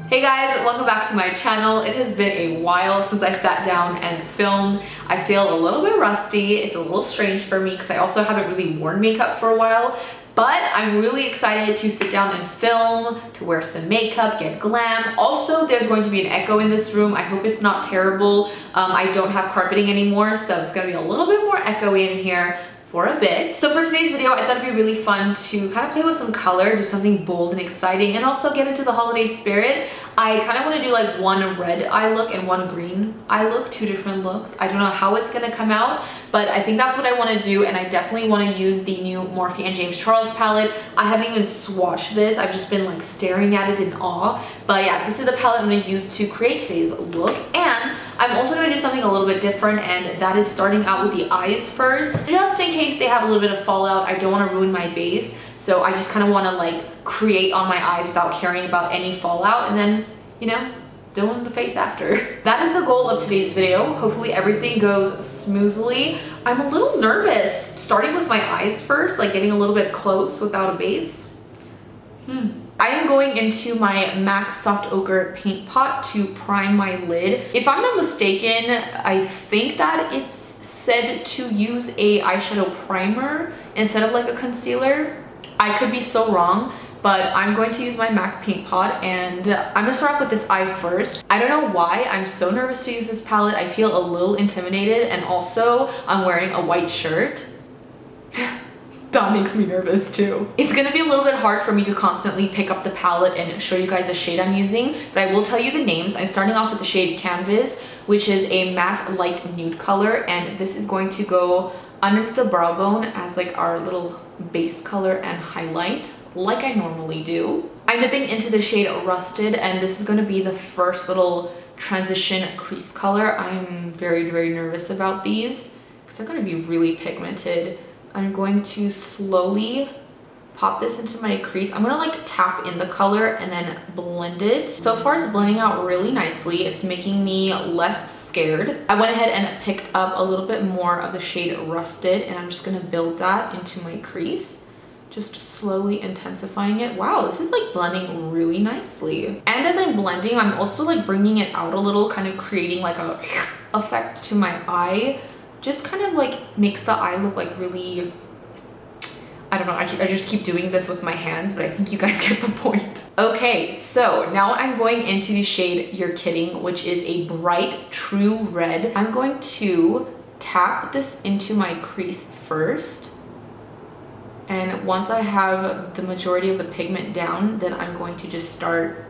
Hey guys, welcome back to my channel. It has been a while since I sat down and filmed. I feel a little bit rusty. It's a little strange for me because I also haven't really worn makeup for a while. But I'm really excited to sit down and film, to wear some makeup, get glam. Also, there's going to be an echo in this room. I hope it's not terrible. I don't have carpeting anymore, so it's gonna be a little bit more echoey in here for a bit. So for today's video, I thought it'd be really fun to kind of play with some color, do something bold and exciting, and also get into the holiday spirit. I kind of want to do like one red eye look and one green eye look, two different looks. I don't know how it's gonna come out, but I think that's what I want to do, and I definitely want to use the new Morphe and James Charles palette. I haven't even swatched this. I've just been like staring at it in awe. But yeah, this is the palette I'm going to use to create today's look, and I'm also going to do something a little bit different, and that is starting out with the eyes first. Just in case they have a little bit of fallout, I don't want to ruin my base, so I just kind of want to like create on my eyes without caring about any fallout, and then, you know, doing the face after. That is the goal of today's video. Hopefully everything goes smoothly. I'm a little nervous starting with my eyes first, like getting a little bit close without a base. I am going into my MAC Soft Ochre paint pot to prime my lid. If I'm not mistaken, I think that it's said to use a eyeshadow primer instead of like a concealer. I could be so wrong, but I'm going to use my MAC paint pot, and I'm gonna start off with this eye first. I don't know why I'm so nervous to use this palette. I feel a little intimidated, and also I'm wearing a white shirt. That makes me nervous too. It's gonna be a little bit hard for me to constantly pick up the palette and show you guys the shade I'm using, but I will tell you the names. I'm starting off with the shade Canvas, which is a matte light nude color, and this is going to go underneath the brow bone as like our little base color and highlight, like I normally do. I'm dipping into the shade Rusted, and this is going to be the first little transition crease color. I'm very, very nervous about these because they're going to be really pigmented. I'm going to slowly pop this into my crease. I'm gonna like tap in the color and then blend it. So far it's blending out really nicely. It's making me less scared. I went ahead and picked up a little bit more of the shade Rusted, and I'm just gonna build that into my crease, just slowly intensifying it. Wow, this is like blending really nicely. And as I'm blending, I'm also like bringing it out a little, kind of creating like a effect to my eye. Just kind of like makes the eye look like really, I don't know, I just keep doing this with my hands, but I think you guys get the point. Okay, so now I'm going into the shade You're Kidding, which is a bright true red. I'm going to tap this into my crease first, and once I have the majority of the pigment down, then I'm going to just start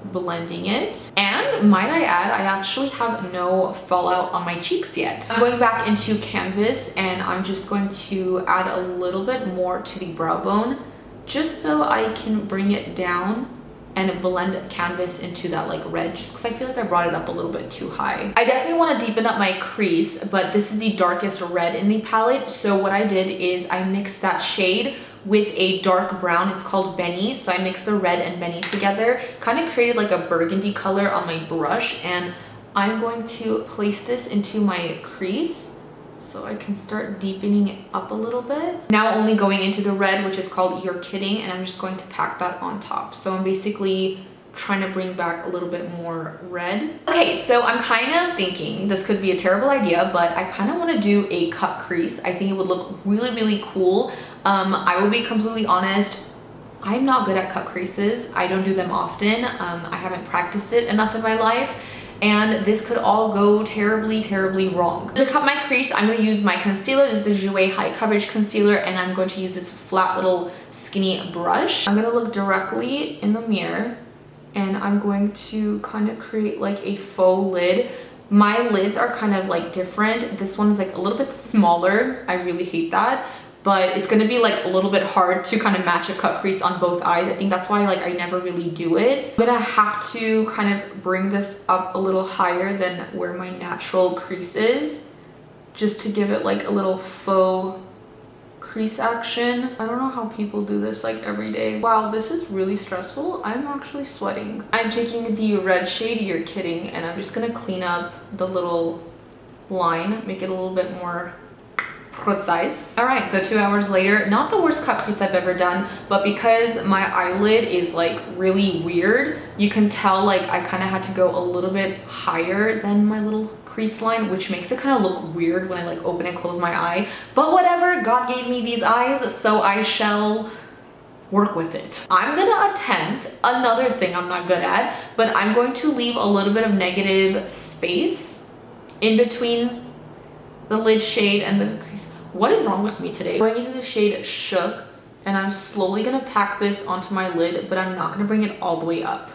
blending it. And might I add, I actually have no fallout on my cheeks yet. I'm going back into Canvas, and I'm just going to add a little bit more to the brow bone just so I can bring it down and blend Canvas into that like red, just because I feel like I brought it up a little bit too high. I definitely want to deepen up my crease, but this is the darkest red in the palette, so what I did is I mixed that shade with a dark brown. It's called Benny, so I mixed the red and Benny together, kind of created like a burgundy color on my brush, and I'm going to place this into my crease so I can start deepening it up a little bit. Now only going into the red, which is called You're Kidding, and I'm just going to pack that on top. So I'm basically trying to bring back a little bit more red. Okay, so I'm kind of thinking this could be a terrible idea, but I kind of want to do a cut crease. I think it would look really, really cool. I will be completely honest, I'm not good at cut creases. I don't do them often. I haven't practiced it enough in my life, and this could all go terribly, terribly wrong. To cut my crease, I'm going to use my concealer. This is the Jouer High Coverage Concealer, and I'm going to use this flat little skinny brush. I'm going to look directly in the mirror, and I'm going to kind of create like a faux lid. My lids are kind of like different. This one is like a little bit smaller. I really hate that, but it's gonna be like a little bit hard to kind of match a cut crease on both eyes. I think that's why like I never really do it. I'm gonna have to kind of bring this up a little higher than where my natural crease is, just to give it like a little faux crease action. I don't know how people do this like every day. Wow, this is really stressful. I'm actually sweating. I'm taking the red shade You're Kidding, and I'm just gonna clean up the little line, make it a little bit more precise. All right, so 2 hours later, not the worst cut crease I've ever done, but because my eyelid is like really weird, you can tell like I kind of had to go a little bit higher than my little crease line, which makes it kind of look weird when I like open and close my eye. But whatever, God gave me these eyes, so I shall work with it. I'm gonna attempt another thing I'm not good at, but I'm going to leave a little bit of negative space in between the lid shade and the crease. What is wrong with me today? Going into the shade Shook, and I'm slowly gonna pack this onto my lid, but I'm not gonna bring it all the way up.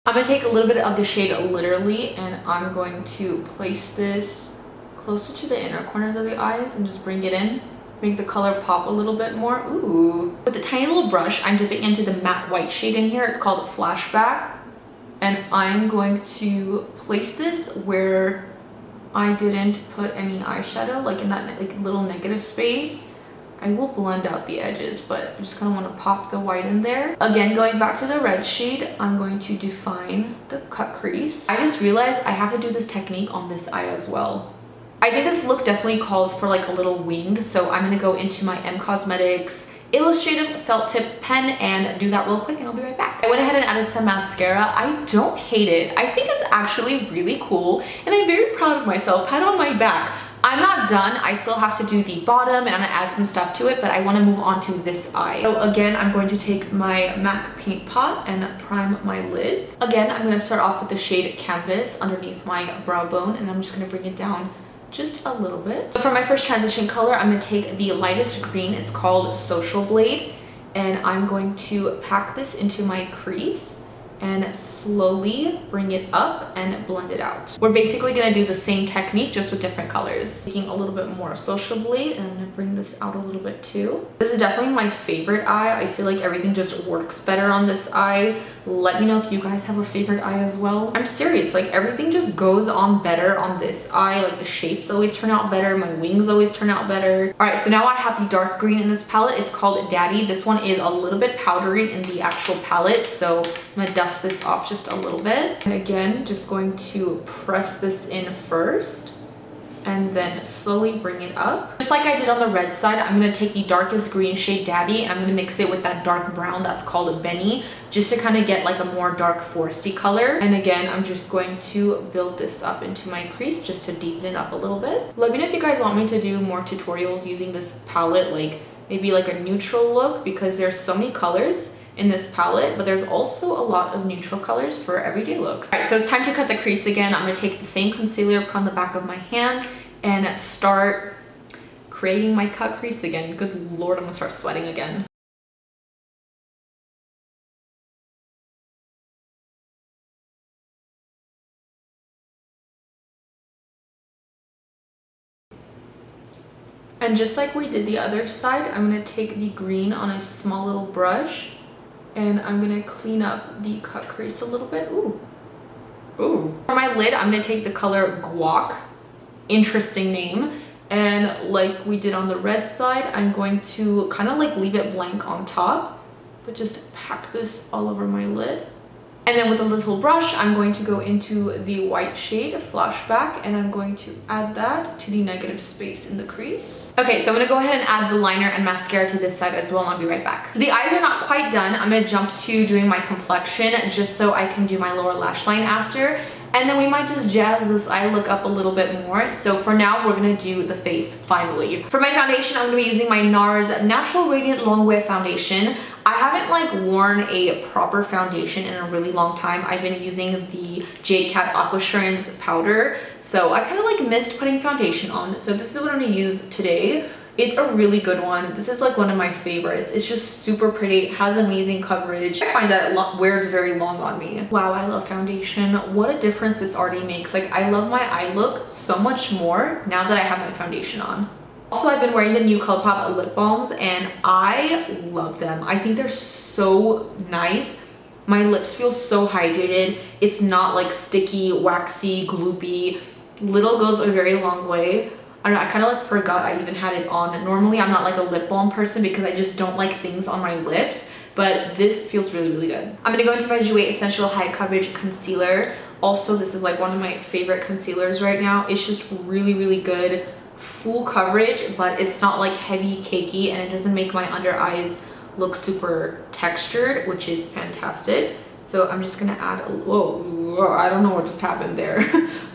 I'm gonna take a little bit of the shade Literally, and I'm going to place this closer to the inner corners of the eyes and just bring it in. Make the color pop a little bit more. Ooh. With a tiny little brush, I'm dipping into the matte white shade in here. It's called Flashback. And I'm going to place this where I didn't put any eyeshadow, like in that like little negative space. I will blend out the edges, but I just kind of want to pop the white in there. Again, going back to the red shade, I'm going to define the cut crease. I just realized I have to do this technique on this eye as well. I think this look definitely calls for like a little wing, so I'm going to go into my M Cosmetics Illustrative Felt Tip pen and do that real quick, and I'll be right back. I went ahead and added some mascara. I don't hate it. I think it's actually really cool, and I'm very proud of myself. Pat on my back. I'm not done. I still have to do the bottom, and I'm gonna add some stuff to it, but I want to move on to this eye. So again, I'm going to take my MAC paint pot and prime my lids. Again, I'm going to start off with the shade Canvas underneath my brow bone, and I'm just going to bring it down just a little bit. So for my first transition color, I'm going to take the lightest green. It's called Social Blade, and I'm going to pack this into my crease and slowly bring it up and blend it out. We're basically gonna do the same technique, just with different colors. Taking a little bit more Social Blade, and I'm gonna bring this out a little bit too. This is definitely my favorite eye. I feel like everything just works better on this eye. Let me know if you guys have a favorite eye as well. I'm serious, like everything just goes on better on this eye. Like the shapes always turn out better, my wings always turn out better. All right, so now I have the dark green in this palette. It's called Daddy. This one is a little bit powdery in the actual palette, so I'm gonna dust this off just a little bit. And again, just going to press this in first and then slowly bring it up. Just like I did on the red side, I'm going to take the darkest green shade Daddy, and I'm going to mix it with that dark brown that's called Benny, just to kind of get like a more dark foresty color. And again, I'm just going to build this up into my crease just to deepen it up a little bit. Let me know if you guys want me to do more tutorials using this palette, like maybe like a neutral look, because there's so many colors in this palette, but there's also a lot of neutral colors for everyday looks. All right, so it's time to cut the crease again. I'm gonna take the same concealer, put on the back of my hand, and start creating my cut crease again. Good Lord, I'm gonna start sweating again. And just like we did the other side, I'm gonna take the green on a small little brush, and I'm gonna clean up the cut crease a little bit. Ooh. Ooh. For my lid, I'm gonna take the color Guac. Interesting name. And like we did on the red side, I'm going to kind of like leave it blank on top, but just pack this all over my lid. And then with a little brush, I'm going to go into the white shade Flashback, and I'm going to add that to the negative space in the crease. Okay, so I'm gonna go ahead and add the liner and mascara to this side as well, and I'll be right back. The eyes are not quite done. I'm gonna jump to doing my complexion just so I can do my lower lash line after. And then we might just jazz this eye look up a little bit more. So for now, we're gonna do the face finally. For my foundation, I'm gonna be using my Nars Natural Radiant Longwear foundation. I haven't like worn a proper foundation in a really long time. I've been using the Jade Cat Aquassurance powder. So I kind of like missed putting foundation on. So this is what I'm gonna use today. It's a really good one. This is like one of my favorites. It's just super pretty, has amazing coverage. I find that it wears very long on me. Wow, I love foundation. What a difference this already makes. Like I love my eye look so much more now that I have my foundation on. Also, I've been wearing the new ColourPop lip balms, and I love them. I think they're so nice. My lips feel so hydrated. It's not like sticky, waxy, gloopy. Little goes a very long way. I don't know, I kind of like forgot I even had it on. Normally I'm not like a lip balm person because I just don't like things on my lips, but this feels really, really good. I'm gonna go into my Jouer Essential High Coverage Concealer. Also, this is like one of my favorite concealers right now. It's just really, really good. full coverage, but it's not like heavy cakey, and it doesn't make my under eyes look super textured, which is fantastic. So I'm just gonna add whoa, I don't know what just happened there.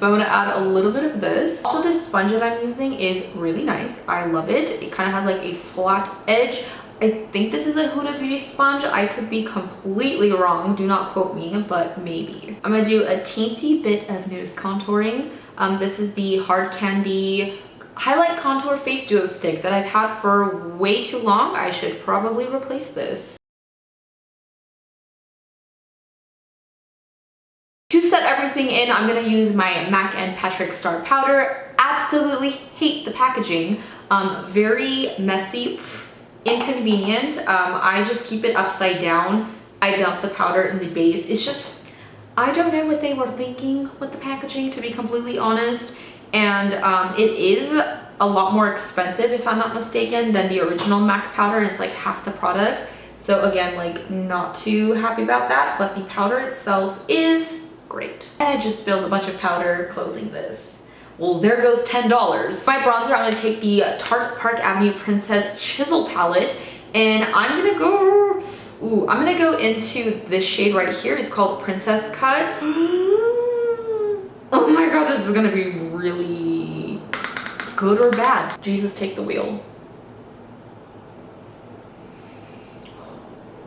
But I'm gonna add a little bit of this. Also, this sponge that I'm using is really nice. I love it. It kind of has like a flat edge. I think this is a Huda Beauty sponge. I could be completely wrong. Do not quote me, but maybe. I'm gonna do a teensy bit of nose contouring. This is the Hard Candy Highlight Contour Face Duo Stick that I've had for way too long. I should probably replace this. To set everything in, I'm gonna use my MAC and Patrick Star powder. Absolutely hate the packaging. Very messy, inconvenient. I just keep it upside down. I dump the powder in the base. It's just, I don't know what they were thinking with the packaging, to be completely honest. And it is a lot more expensive, if I'm not mistaken, than the original MAC powder. It's like half the product. So again, like, not too happy about that, but the powder itself is great. And I just spilled a bunch of powder closing this. Well, there goes $10. My bronzer, I'm gonna take the Tarte Park Avenue Princess Chisel palette, and I'm gonna go into this shade right here. It's called Princess Cut. Oh my god, this is gonna be really good or bad. Jesus, take the wheel.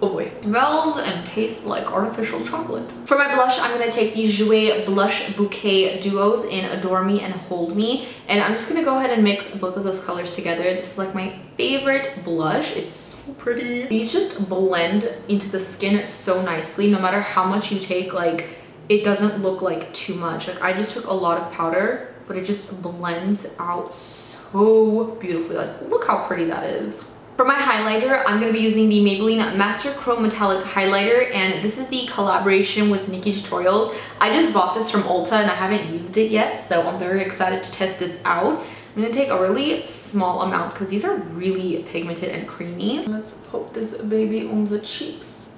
Oh wait, smells and tastes like artificial chocolate. For my blush, I'm gonna take the Jouer Blush Bouquet Duos in Adore Me and Hold Me, and I'm just gonna go ahead and mix both of those colors together. This is like my favorite blush. It's so pretty. These just blend into the skin so nicely. No matter how much you take, like, it doesn't look like too much. Like, I just took a lot of powder, but it just blends out so beautifully. Like, look how pretty that is. For my highlighter, I'm going to be using the Maybelline Master Chrome Metallic Highlighter, and this is the collaboration with Nikkietutorials. I just bought this from Ulta and I haven't used it yet, so I'm very excited to test this out. I'm going to take a really small amount because these are really pigmented and creamy. Let's pop this baby on the cheeks.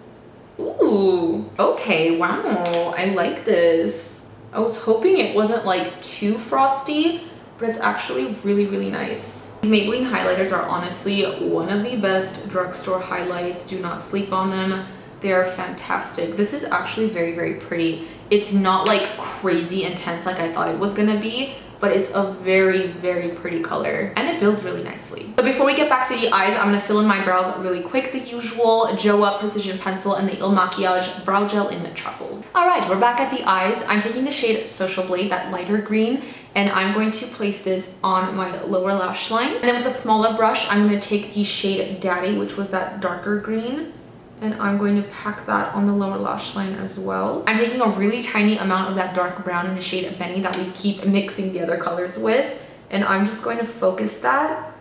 Ooh, okay, wow, I like this. I was hoping it wasn't like too frosty, but it's actually really, really nice. Maybelline highlighters are honestly one of the best drugstore highlights. Do not sleep on them. They are fantastic. This is actually very, very pretty. It's not like crazy intense like I thought it was gonna be, but it's a very, very pretty color and it builds really nicely. So before we get back to the eyes, I'm gonna fill in my brows really quick. The usual Jouer Precision Pencil and the Il Makiage Brow Gel in the Truffle. All right, we're back at the eyes. I'm taking the shade Social Blade, that lighter green, and I'm going to place this on my lower lash line. And then with a smaller brush, I'm going to take the shade Daddy, which was that darker green, and I'm going to pack that on the lower lash line as well. I'm taking a really tiny amount of that dark brown in the shade Benny that we keep mixing the other colors with, and I'm just going to focus that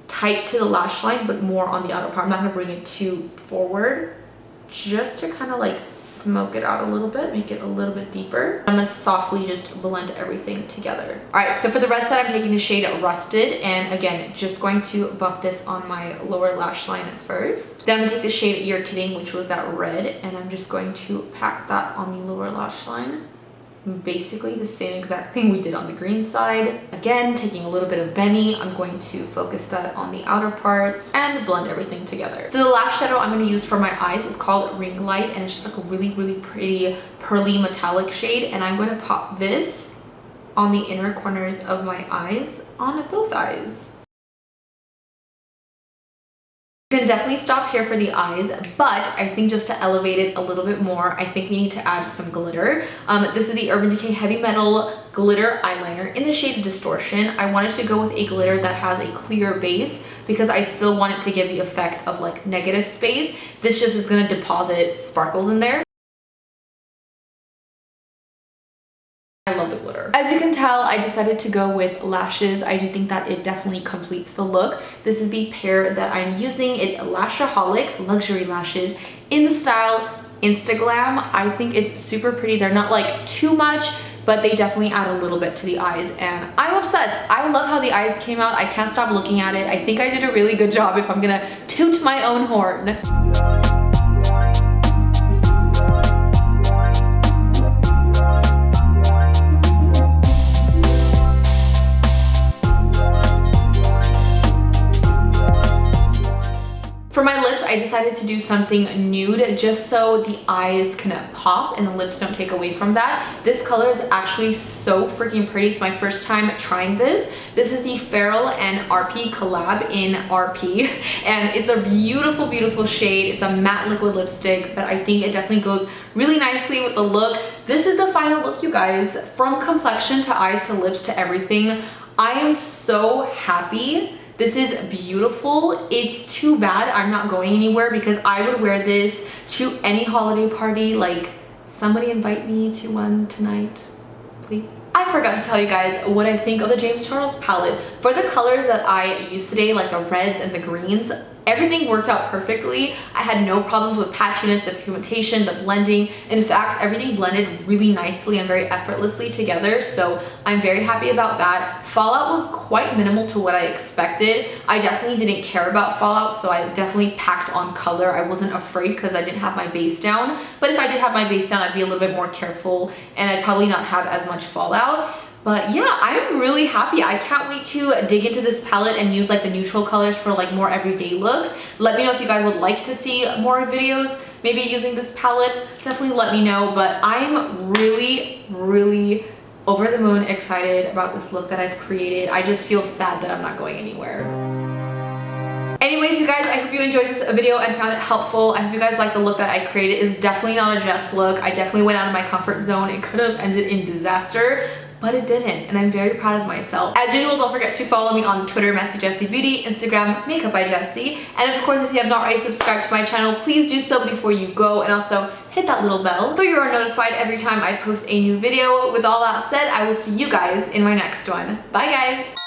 tight to the lash line, but more on the outer part. I'm not going to bring it too forward, just to kind of like smoke it out a little bit, make it a little bit deeper. I'm gonna softly just blend everything together. All right, so for the red side, I'm taking the shade Rusted, and again, just going to buff this on my lower lash line first. Then I'm gonna take the shade You're Kidding, which was that red, and I'm just going to pack that on the lower lash line. Basically the same exact thing we did on the green side. Again, taking a little bit of Benny, I'm going to focus that on the outer parts and blend everything together. So the lash shadow I'm going to use for my eyes is called Ring Light, and it's just like a really, really pretty pearly metallic shade, and I'm going to pop this on the inner corners of my eyes, on both eyes. You can definitely stop here for the eyes, but I think just to elevate it a little bit more, I think we need to add some glitter. This is the Urban Decay Heavy Metal Glitter Eyeliner in the shade Distortion. I wanted to go with a glitter that has a clear base because I still want it to give the effect of like negative space. This just is going to deposit sparkles in there. I love the glitter. As you can tell, I decided to go with lashes. I do think that it definitely completes the look. This is the pair that I'm using. It's Lashaholic Luxury Lashes in the style Instaglam. I think it's super pretty. They're not like too much, but they definitely add a little bit to the eyes, and I'm obsessed. I love how the eyes came out. I can't stop looking at it. I think I did a really good job if I'm gonna toot my own horn. For my lips, I decided to do something nude just so the eyes can pop and the lips don't take away from that. This color is actually so freaking pretty. It's my first time trying this. This is the Feral and RP collab in RP, and it's a beautiful, beautiful shade. It's a matte liquid lipstick, but I think it definitely goes really nicely with the look. This is the final look, you guys. From complexion to eyes to lips to everything, I am so happy. This is beautiful. It's too bad I'm not going anywhere because I would wear this to any holiday party. Like, somebody invite me to one tonight, please. I forgot to tell you guys what I think of the James Charles palette. For the colors that I used today, like the reds and the greens, everything worked out perfectly. I had no problems with patchiness, the pigmentation, the blending. In fact, everything blended really nicely and very effortlessly together, so I'm very happy about that. Fallout was quite minimal to what I expected. I definitely didn't care about fallout, so I definitely packed on color. I wasn't afraid because I didn't have my base down, but if I did have my base down, I'd be a little bit more careful and I'd probably not have as much fallout. But yeah, I'm really happy. I can't wait to dig into this palette and use like the neutral colors for like more everyday looks. Let me know if you guys would like to see more videos, maybe using this palette. Definitely let me know, but I'm really, really over the moon excited about this look that I've created. I just feel sad that I'm not going anywhere. Anyways, you guys, I hope you enjoyed this video and found it helpful. I hope you guys like the look that I created. It's definitely not a Jess look. I definitely went out of my comfort zone. It could have ended in disaster, but it didn't, and I'm very proud of myself. As usual, don't forget to follow me on Twitter, mesijesibeauty, Instagram, Makeup by Jesi, and of course, if you have not already subscribed to my channel, please do so before you go, and also hit that little bell so you are notified every time I post a new video. With all that said, I will see you guys in my next one. Bye, guys!